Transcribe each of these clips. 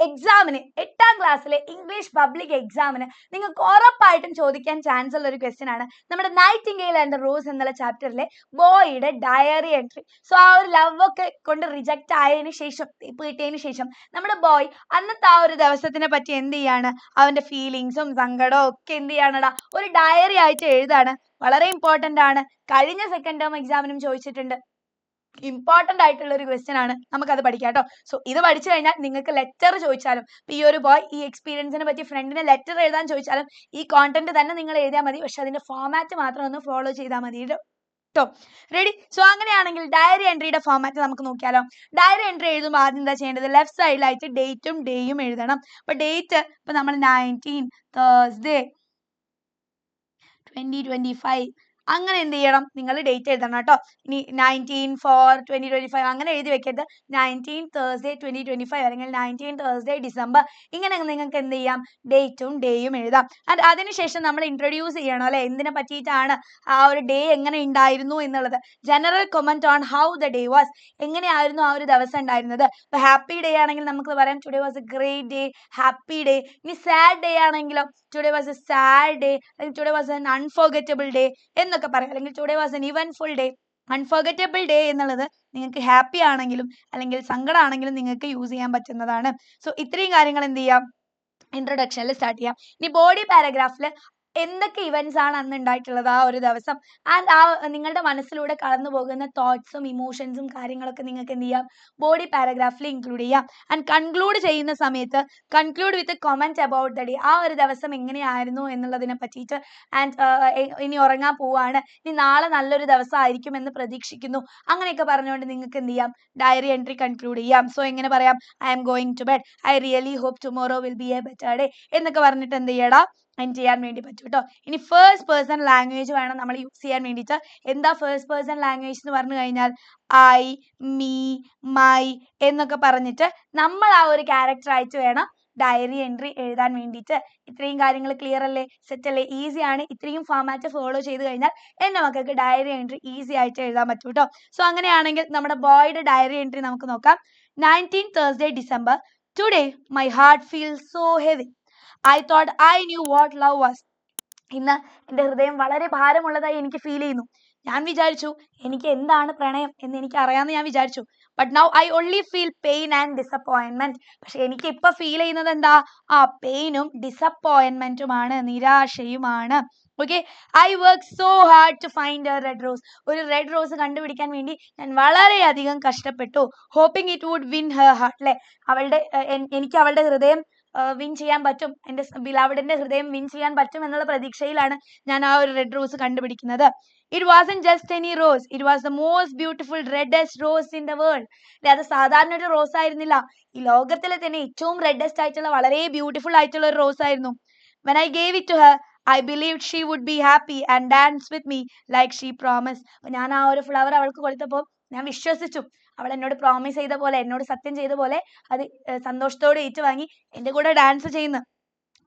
എക്സാമിന് 8ാം ക്ലാസ്സിലെ English public എക്സാമിന് നിങ്ങൾക്ക് ഉറപ്പായിട്ടും ചോദിക്കാൻ ചാൻസ് ഉള്ള ഒരു ക്വസ്റ്റ്യൻ ആണ് നമ്മുടെ നൈറ്റിംഗേൽ ആൻഡ് റോസ് എന്നുള്ള ചാപ്റ്ററിലെ ബോയുടെ ഡയറി എൻട്രി. സോ ആ ഒരു ലവ് ഒക്കെ കൊണ്ട് റിജക്റ്റ് ആയതിനു ശേഷം കിട്ടിയതിനു ശേഷം നമ്മുടെ ബോയ് അന്നത്തെ ആ ഒരു ദിവസത്തിനെ പറ്റി എന്ത് ചെയ്യാണ്, അവന്റെ ഫീലിങ്സും സങ്കടവും ഒക്കെ എന്ത് ചെയ്യാനടാ ഒരു ഡയറി ആയിട്ട് എഴുതാണ്. വളരെ ഇമ്പോർട്ടന്റ് ആണ്. കഴിഞ്ഞ സെക്കൻഡ് ടേം എക്സാമിനും ചോദിച്ചിട്ടുണ്ട്. ഇമ്പോർട്ടന്റ് ആയിട്ടുള്ള ഒരു ക്വസ്റ്റ്യൻ ആണ്, നമുക്കത് പഠിക്കാം കേട്ടോ. സോ ഇത് പഠിച്ചു കഴിഞ്ഞാൽ നിങ്ങൾക്ക് ലെറ്റർ ചോദിച്ചാലും ഈ ഒരു ബോയ് ഈ എക്സ്പീരിയൻസിനെ പറ്റി ഫ്രണ്ടിന് ലെറ്റർ എഴുതാൻ ചോദിച്ചാലും ഈ കോണ്ടന്റ് തന്നെ നിങ്ങൾ എഴുതിയാൽ മതി. പക്ഷെ അതിന്റെ ഫോമാറ്റ് മാത്രം ഒന്ന് ഫോളോ ചെയ്താൽ മതി കേട്ടോ. റെഡി? സോ അങ്ങനെയാണെങ്കിൽ ഡയറി എൻട്രിയുടെ ഫോമാറ്റ് നമുക്ക് നോക്കിയാലോ. ഡയറി എൻട്രി എഴുതുമ്പോൾ ആദ്യം എന്താ ചെയ്യേണ്ടത്, ലെഫ്റ്റ് സൈഡിലായിട്ട് ഡേറ്റും ഡേയും എഴുതണം. അപ്പൊ ഡേറ്റ് ഇപ്പൊ നമ്മൾ 19 Thursday 2025 അങ്ങനെ എന്ത് ചെയ്യണം, നിങ്ങൾ ഡേറ്റ് എഴുതണം കേട്ടോ. ഇനി 19/4/2025 അങ്ങനെ എഴുതി വെക്കരുത്. 19 Thursday 2025 അല്ലെങ്കിൽ 19 Thursday December ഇങ്ങനെ നിങ്ങൾക്ക് എന്ത് ചെയ്യാം, ഡേറ്റും ഡേയും എഴുതാം. ആൻഡ് അതിനുശേഷം നമ്മൾ ഇൻട്രൊഡ്യൂസ് ചെയ്യണം അല്ലെ, എന്തിനെ പറ്റിയിട്ടാണ് ആ ഒരു ഡേ എങ്ങനെ ഉണ്ടായിരുന്നു എന്നുള്ളത്. General comment on how the day was, എങ്ങനെയായിരുന്നു ആ ഒരു ദിവസം ഉണ്ടായിരുന്നത്. ഇപ്പൊ ഹാപ്പി ഡേ ആണെങ്കിൽ നമുക്ക് പറയാം today was a great day, happy day. ഇനി സാഡ് ഡേ ആണെങ്കിലോ today was a sad day, അല്ലെങ്കിൽ today was an unforgettable day എന്നൊക്കെ പറയാം. അല്ലെങ്കിൽ today was an eventful day. Unforgettable day എന്നുള്ളത് നിങ്ങൾക്ക് ഹാപ്പി ആണെങ്കിലും അല്ലെങ്കിൽ സങ്കടമാണെങ്കിലും നിങ്ങൾക്ക് യൂസ് ചെയ്യാൻ പറ്റുന്നതാണ്. സോ ഇത്രയും കാര്യങ്ങൾ എന്ത് ചെയ്യാം, ഇൻട്രൊഡക്ഷനിൽ സ്റ്റാർട്ട് ചെയ്യാം. ഇനി ബോഡി പാരഗ്രാഫിൽ എന്തൊക്കെ ഇവന്റ്സ് ആണ് അന്ന് ഉണ്ടായിട്ടുള്ളത് ആ ഒരു ദിവസം, ആൻഡ് ആ നിങ്ങളുടെ മനസ്സിലൂടെ കടന്നു പോകുന്ന തോട്ട്സും ഇമോഷൻസും കാര്യങ്ങളൊക്കെ നിങ്ങൾക്ക് എന്ത് ചെയ്യാം, ബോഡി പാരഗ്രാഫിൽ ഇൻക്ലൂഡ് ചെയ്യാം. ആൻഡ് കൺക്ലൂഡ് ചെയ്യുന്ന സമയത്ത് conclude with comment about the day, ആ ഒരു ദിവസം എങ്ങനെയായിരുന്നു എന്നുള്ളതിനെ പറ്റിയിട്ട്. ആൻഡ് ഇനി ഉറങ്ങാൻ പോവാണ്, ഇനി നാളെ നല്ലൊരു ദിവസം ആയിരിക്കും എന്ന് പ്രതീക്ഷിക്കുന്നു, അങ്ങനെയൊക്കെ പറഞ്ഞുകൊണ്ട് നിങ്ങൾക്ക് എന്ത് ചെയ്യാം, ഡയറി എൻട്രി കൺക്ലൂഡ് ചെയ്യാം. സോ എങ്ങനെ പറയാം, I'm going to bed, I really hope tomorrow will be a better day എന്നൊക്കെ പറഞ്ഞിട്ട് എന്ത് ചെയ്യടാ എൻഡ് ചെയ്യാൻ വേണ്ടി പറ്റും കേട്ടോ. ഇനി ഫസ്റ്റ് പേഴ്സൺ ലാംഗ്വേജ് വേണം നമ്മൾ യൂസ് ചെയ്യാൻ വേണ്ടിയിട്ട്. എന്താ ഫസ്റ്റ് പേഴ്സൺ ലാംഗ്വേജ് എന്ന് പറഞ്ഞു കഴിഞ്ഞാൽ ഐ, മീ, മൈ എന്നൊക്കെ പറഞ്ഞിട്ട് നമ്മൾ ആ ഒരു ക്യാരക്ടർ ആയിട്ട് വേണം ഡയറി എൻട്രി എഴുതാൻ വേണ്ടിയിട്ട്. ഇത്രയും കാര്യങ്ങൾ ക്ലിയർ അല്ലേ, സെറ്റ് അല്ലേ, ഈസി ആണ്. ഇത്രയും ഫോമാറ്റ് ഫോളോ ചെയ്ത് കഴിഞ്ഞാൽ എൻ്റെ മക്കൾക്ക് ഡയറി എൻട്രി ഈസി ആയിട്ട് എഴുതാൻ പറ്റും കേട്ടോ. സോ അങ്ങനെയാണെങ്കിൽ നമ്മുടെ ബോയുടെ ഡയറി എൻട്രി നമുക്ക് നോക്കാം. 19 Thursday December, today my heart feels so heavy. I thought I knew what love was. ഇന്ന് എൻ്റെ ഹൃദയം വളരെ ഭാരമുള്ളതായി എനിക്ക് ഫീൽ ചെയ്യുന്നു. ഞാൻ വിചാരിച്ചു എനിക്ക് എന്താണ് പ്രണയം എന്ന് എനിക്ക് അറിയാമെന്ന് ഞാൻ വിചാരിച്ചു. But now I only feel pain and disappointment. പക്ഷെ എനിക്ക് ഇപ്പൊ ഫീൽ ചെയ്യുന്നത് എന്താ, ആ പെയിനും ഡിസപ്പോയിൻമെന്റുമാണ്, നിരാശയുമാണ്. Okay, I work so hard to find a red rose. ഒരു റെഡ് റോസ് കണ്ടുപിടിക്കാൻ വേണ്ടി ഞാൻ വളരെയധികം കഷ്ടപ്പെട്ടു. Hoping it would win her heart. അല്ലെ, എനിക്ക് അവളുടെ ഹൃദയം വിൻ ചെയ്യാൻ പറ്റും, എൻ്റെ ബിലവഡിന്റെ ഹൃദയം വിൻ ചെയ്യാൻ പറ്റും എന്നുള്ള പ്രതീക്ഷയിലാണ് ഞാൻ ആ ഒരു റെഡ് റോസ് കണ്ടുപിടിക്കുന്നത്. It wasn't just any rose, it was the most beautiful reddest rose in the world. അത് സാധാരണ ഒരു റോസ് ആയിരുന്നില്ല, ഈ ലോകത്തിലെ തന്നെ ഏറ്റവും റെഡസ്റ്റ് ആയിട്ടുള്ള വളരെ ബ്യൂട്ടിഫുൾ ആയിട്ടുള്ള ഒരു റോസ് ആയിരുന്നു. when I gave it to her, I believed she would be happy and dance with me like she promised. ഞാൻ ആ ഒരു ഫ്ലവർ അവൾക്ക് കൊടുത്തപ്പോൾ ഞാൻ വിശ്വസിച്ചു, അവൾ എന്നോട് പ്രോമിസ് ചെയ്ത പോലെ, എന്നോട് സത്യം ചെയ്ത പോലെ അത് സന്തോഷത്തോടെ ഏറ്റുവാങ്ങി എൻ്റെ കൂടെ ഡാൻസ് ചെയ്യുന്നു.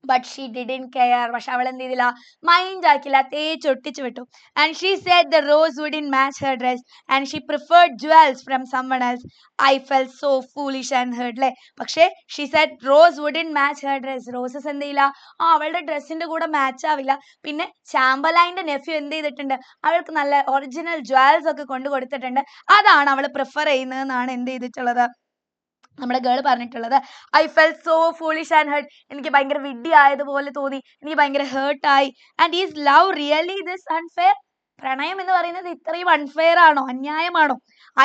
But she didn't care. പക്ഷെ അവൾ എന്ത് ചെയ്തില്ല, മൈൻഡ് ആക്കില്ല, തേച്ചൊട്ടിച്ചു വിട്ടു. And she said the rose wouldn't match her dress and she preferred jewels from someone else. I felt so foolish and hurt. അല്ലേ, പക്ഷേ she said rose wouldn't match her dress, roses എന്ത് ചെയ്യില്ല, അവളുടെ ഡ്രസ്സിന്റെ കൂടെ മാച്ച് ആവില്ല. പിന്നെ ചാമ്പലൈൻ്റെ nephew എന്ത് ചെയ്തിട്ടുണ്ട്, അവൾക്ക് നല്ല ഒറിജിനൽ ജുവൽസ് ഒക്കെ കൊണ്ടു കൊടുത്തിട്ടുണ്ട്, അതാണ് അവൾ പ്രിഫർ ചെയ്യുന്നതെന്നാണ് എന്ത് ചെയ്തിട്ടുള്ളത്, നമ്മുടെ ഗേൾ പറഞ്ഞിട്ടുള്ളത്. I fell so foolish and hurt. എനിക്ക് ഭയങ്കര വിഡ്ഢി ആയതുപോലെ തോന്നി, എനിക്ക് ഭയങ്കര ഹേർട്ടായി. And is love really this unfair? പ്രണയം എന്ന് പറയുന്നത് ഇത്രയും അൺഫെയർ ആണോ, അന്യായമാണോ?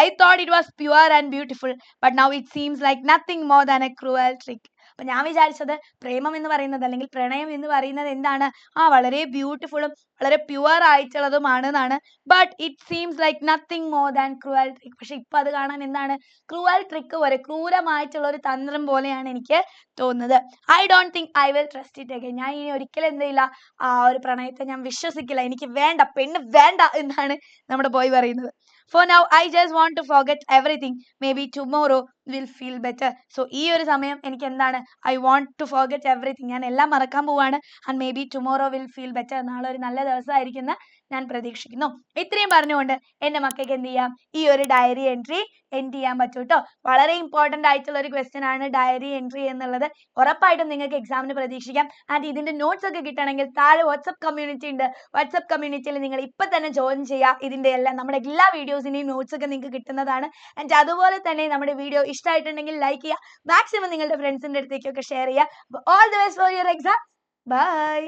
I thought it was pure and beautiful but now it seems like nothing more than a cruel trick. അപ്പൊ ഞാൻ വിചാരിച്ചത് പ്രേമം എന്ന് പറയുന്നത് അല്ലെങ്കിൽ പ്രണയം എന്ന് പറയുന്നത് എന്താണ്, വളരെ ബ്യൂട്ടിഫുള്ളും വളരെ പ്യുവർ ആയിട്ടുള്ളതുമാണ് എന്നാണ്. But it seems like nothing more than cruel trick. പക്ഷെ ഇപ്പൊ അത് കാണാൻ എന്താണ്, ക്രൂവൽ ട്രിക്ക് പോലെ, ക്രൂരമായിട്ടുള്ള ഒരു തന്ത്രം പോലെയാണ് എനിക്ക് തോന്നുന്നത്. I don't think I will trust it again. ഞാൻ ഇനി ഒരിക്കലും എന്ത് ചെയ്യില്ല, ആ ഒരു പ്രണയത്തെ ഞാൻ വിശ്വസിക്കില്ല, എനിക്ക് വേണ്ട, പെണ്ണ് വേണ്ട എന്നാണ് നമ്മുടെ ബോയ് പറയുന്നത്. For now I just want to forget everything, maybe tomorrow will feel better. So ഈ ഒരു സമയം എനിക്ക് എന്താണ്, I want to forget everything, ഞാൻ എല്ലാം മറക്കാൻ പോവാണ്. And maybe tomorrow will feel better, നാളെ ഒരു നല്ല ദിവസമായിരിക്കുന്ന ഞാൻ പ്രതീക്ഷിക്കുന്നു. ഇത്രയും പറഞ്ഞുകൊണ്ട് എൻ്റെ മക്കൾക്ക് എന്ത് ചെയ്യാം, ഈ ഒരു ഡയറി എൻട്രി എൻഡ് ചെയ്യാൻ പറ്റും കേട്ടോ. വളരെ ഇമ്പോർട്ടൻ്റ് ആയിട്ടുള്ള ഒരു ക്വസ്റ്റ്യൻ ആണ് ഡയറി എൻട്രി എന്നുള്ളത്. ഉറപ്പായിട്ടും നിങ്ങൾക്ക് എക്സാമിന് പ്രതീക്ഷിക്കാം. ആൻഡ് ഇതിൻ്റെ നോട്ട്സ് ഒക്കെ കിട്ടണമെങ്കിൽ താഴെ വാട്സപ്പ് കമ്മ്യൂണിറ്റി ഉണ്ട്. വാട്സപ്പ് കമ്മ്യൂണിറ്റിയിൽ നിങ്ങൾ ഇപ്പം തന്നെ ജോയിൻ ചെയ്യുക. ഇതിൻ്റെ എല്ലാം നമ്മുടെ എല്ലാ വീഡിയോസിൻ്റെയും നോട്ട്സ് ഒക്കെ നിങ്ങൾക്ക് കിട്ടുന്നതാണ്. ആൻഡ് അതുപോലെ തന്നെ നമ്മുടെ വീഡിയോ ഇഷ്ടമായിട്ടുണ്ടെങ്കിൽ ലൈക്ക് ചെയ്യുക, മാക്സിമം നിങ്ങളുടെ ഫ്രണ്ട്സിൻ്റെ അടുത്തേക്കൊക്കെ ഷെയർ ചെയ്യുക. All the best for your exam. By.